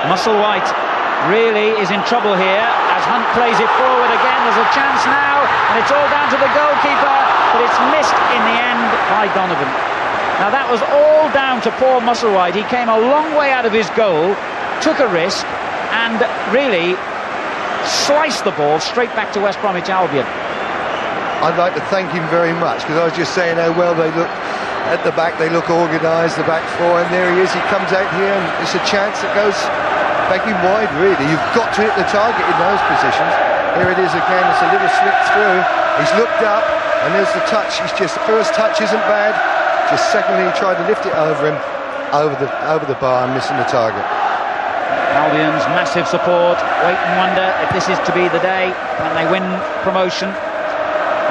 Musselwhite really is in trouble here as Hunt plays it forward again. There's a chance now, and it's all down to the goalkeeper, but it's missed in the end by Donovan. Now that was all down to poor Musselwhite. He came a long way out of his goal, took a risk, and really sliced the ball straight back to West Bromwich Albion. I'd like to thank him very much, because I was just saying how well they look at the back. They look organised, the back four, and there he is. He comes out here, and it's a chance that goes back in wide, really. You've got to hit the target in those positions. Here it is again. It's a little slip through. He's looked up, and there's the touch. He's just, the first touch isn't bad. Just secondly, he tried to lift it over him, over the bar, and missing the target. Albion's massive support. Wait and wonder if this is to be the day when they win promotion.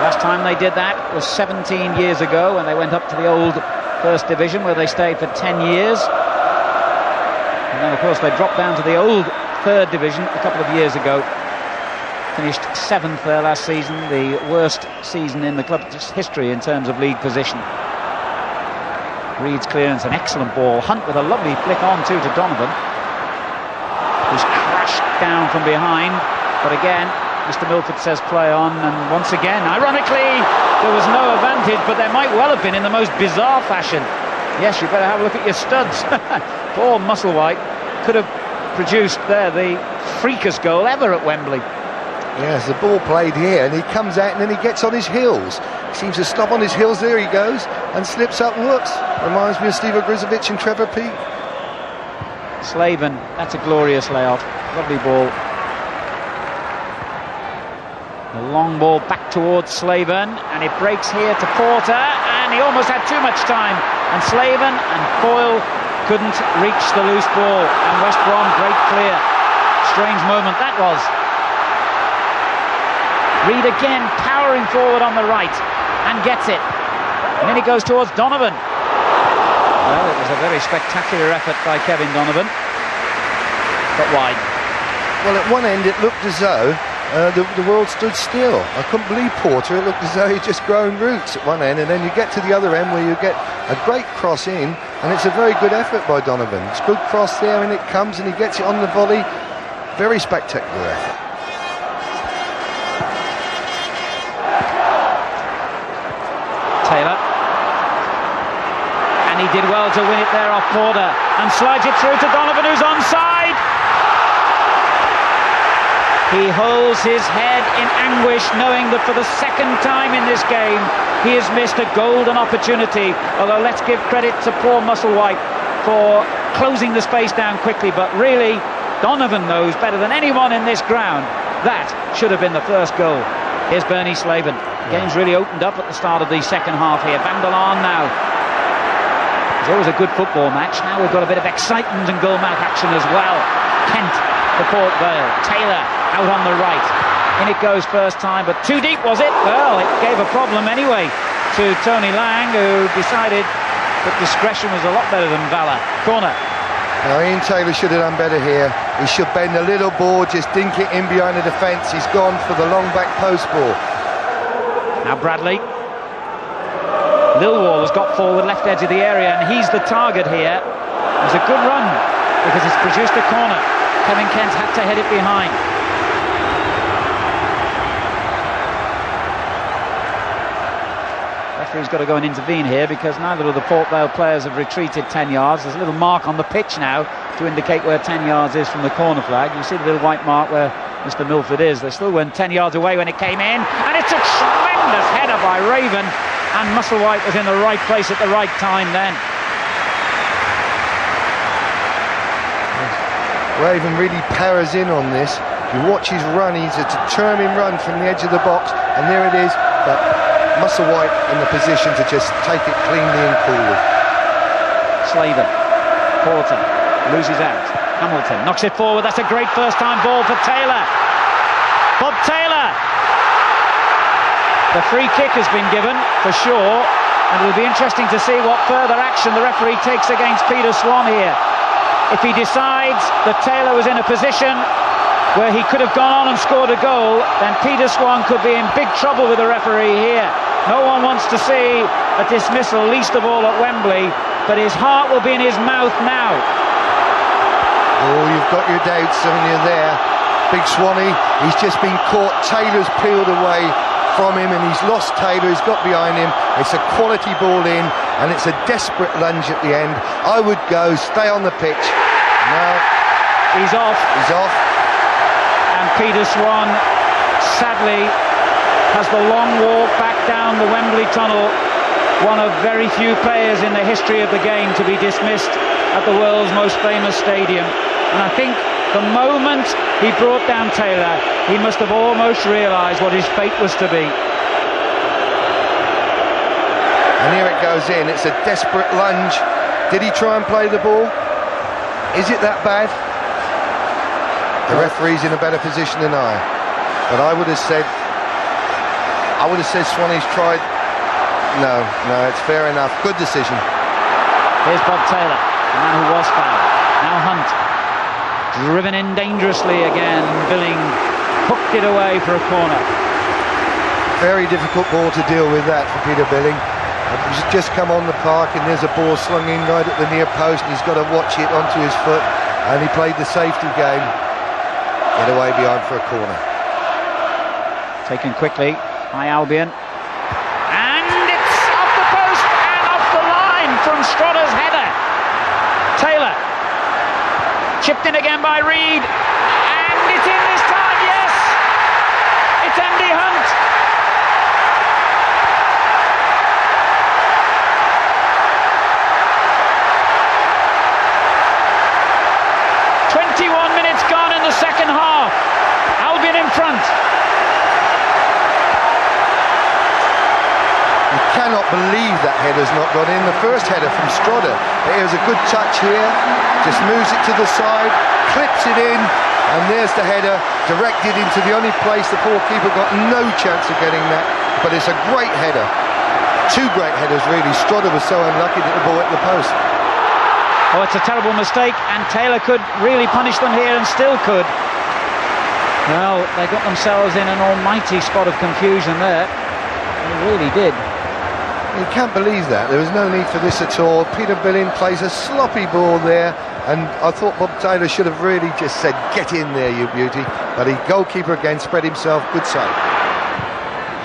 Last time they did that was 17 years ago, when they went up to the old First Division, where they stayed for 10 years. And then, of course, they dropped down to the old Third Division a couple of years ago. Finished 7th there last season, the worst season in the club's history in terms of league position. Reid's clearance, an excellent ball. Hunt with a lovely flick on too to Donovan, who's crashed down from behind. But again, Mr. Milford says play on, and once again, ironically, there was no advantage, but there might well have been in the most bizarre fashion. Yes, you better have a look at your studs. Poor Musselwhite could have produced there the freakest goal ever at Wembley. Yes, the ball played here, and he comes out and then he gets on his heels. He seems to stop on his heels, there he goes, and slips up and looks. Reminds me of Steve Ogrizovic and Trevor Peake. Slaven, that's a glorious layout. Lovely ball. The long ball back towards Slaven, and it breaks here to Porter, and he almost had too much time. And Slaven and Boyle couldn't reach the loose ball, and West Brom break clear. Strange moment that was. Reid again powering forward on the right and gets it. And then he goes towards Donovan. Well, it was a very spectacular effort by Kevin Donovan, but wide. Well, at one end it looked as though the world stood still. I couldn't believe Porter. It looked as though he'd just grown roots at one end, and then you get to the other end where you get a great cross in, and it's a very good effort by Donovan. It's a good cross there, and it comes, and he gets it on the volley. Very spectacular effort. Taylor, and he did well to win it there off Porter, and slides it through to Donovan, who's onside. He holds his head in anguish, knowing that for the second time in this game he has missed a golden opportunity. Although let's give credit to poor Musselwhite for closing the space down quickly, but really Donovan knows better than anyone in this ground that should have been the first goal. Here's Bernie Slaven. The game's really opened up at the start of the second half here. Van der Laan now. It's always a good football match. Now we've got a bit of excitement and goal mouth action as well. Kent for Port Vale. Taylor out on the right. In it goes first time, but too deep, was it? Well, it gave a problem anyway to Tony Lang, who decided that discretion was a lot better than valour. Corner. Now Ian Taylor should have done better here. He should bend a little ball, just dink it in behind the defence. He's gone for the long back post ball. Now Bradley. Lilwall has got forward left edge of the area, and he's the target here. It's a good run because it's produced a corner. Kevin Kent had to head it behind. Referee's got to go and intervene here because neither of the Port Vale players have retreated 10 yards. There's a little mark on the pitch now to indicate where 10 yards is from the corner flag. You see the little white mark where Mr. Milford is. They still went 10 yards away when it came in, and it's a tremendous header by Raven, and Musselwhite was in the right place at the right time then. Raven really powers in on this. If you watch his run, he's a determined run from the edge of the box, and there it is, but Musselwhite in the position to just take it cleanly and coolly. Slaven, Porter, loses out. Hamilton knocks it forward. That's a great first-time ball for Taylor. Bob Taylor. The free kick has been given, for sure, and it'll be interesting to see what further action the referee takes against Peter Swan here. If he decides that Taylor was in a position where he could have gone on and scored a goal, then Peter Swan could be in big trouble with the referee here. No one wants to see a dismissal, least of all at Wembley, but his heart will be in his mouth now. Oh, you've got your doubts, haven't you, there? Big Swanee, he's just been caught. Taylor's peeled away from him and he's lost Taylor. He's got behind him. It's a quality ball in and it's a desperate lunge at the end. I would go, stay on the pitch. No. He's off. He's off. And Peter Swan, sadly, has the long walk back down the Wembley tunnel. One of very few players in the history of the game to be dismissed at the world's most famous stadium. And I think the moment he brought down Taylor, he must have almost realised what his fate was to be. And here it goes in. It's a desperate lunge. Did he try and play the ball? Is it that bad? The referee's in a better position than I. But I would have said Swanee's tried. No, it's fair enough. Good decision. Here's Bob Taylor, the man who was fouled. Now Hunt. Driven in dangerously again. Billing hooked it away for a corner. Very difficult ball to deal with that for Peter Billing. He's just come on the park and there's a ball slung in right at the near post and he's got to watch it onto his foot, and he played the safety game. Get away behind for a corner. Taken quickly by Albion. And it's off the post and off the line from Strotter's header. Taylor. Chipped in again by Reid. And it's in this time, yes! It's Andy Hunt. Minutes gone in the second half. Albion in front. You cannot believe that header's not gone in. The first header from Strotter. It was a good touch here. Just moves it to the side, clips it in, and there's the header directed into the only place the poor keeper got no chance of getting that. But it's a great header. Two great headers, really. Strotter was so unlucky that the ball hit the post. Oh, it's a terrible mistake, and Taylor could really punish them here and still could. Well, they got themselves in an almighty spot of confusion there. They really did. You can't believe that. There was no need for this at all. Peter Billing plays a sloppy ball there, and I thought Bob Taylor should have really just said, get in there, you beauty. But the goalkeeper again spread himself. Good save.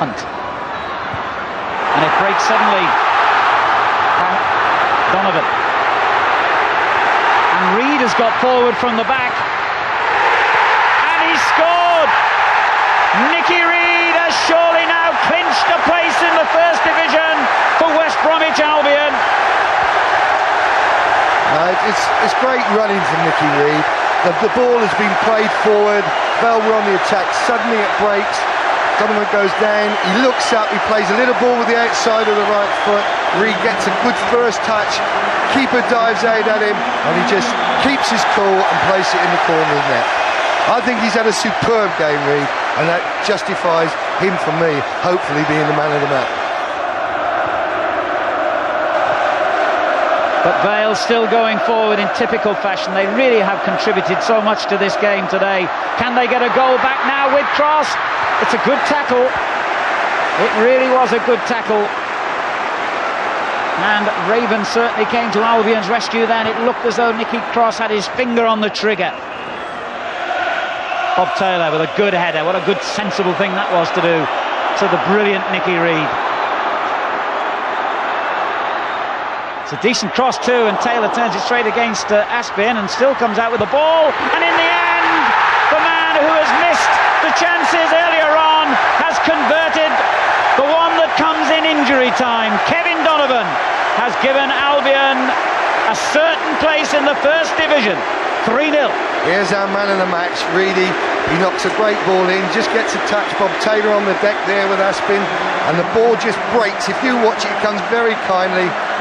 Hunt. And it breaks suddenly. Donovan. And Reid has got forward from the back. And he scored! Nicky Reid has surely now clinched a place in the First Division for West Bromwich Albion. It's great running from Nicky Reid. The ball has been played forward. Vale were on the attack. Suddenly it breaks. Donovan goes down, he looks up, he plays a little ball with the outside of the right foot. Reid gets a good first touch, keeper dives out at him, and he just keeps his cool and places it in the corner of the net. I think he's had a superb game, Reid, and that justifies him, for me, hopefully being the man of the match. But Vale still going forward in typical fashion. They really have contributed so much to this game today. Can they get a goal back now with Cross? It's a good tackle. It really was a good tackle. And Raven certainly came to Albion's rescue then. It looked as though Nicky Cross had his finger on the trigger. Bob Taylor with a good header. What a good, sensible thing that was to do to the brilliant Nicky Reid. It's a decent cross too, and Taylor turns it straight against Albion and still comes out with the ball. And in the end, the man who has missed the chances earlier on has converted the one that comes in injury time. Kevin Donovan has given Albion a certain place in the First Division. 3-0. Here's our man of the match, Reedy. He knocks a great ball in, just gets a touch. Bob Taylor on the deck there with Albion, and the ball just breaks. If you watch it, it comes very kindly.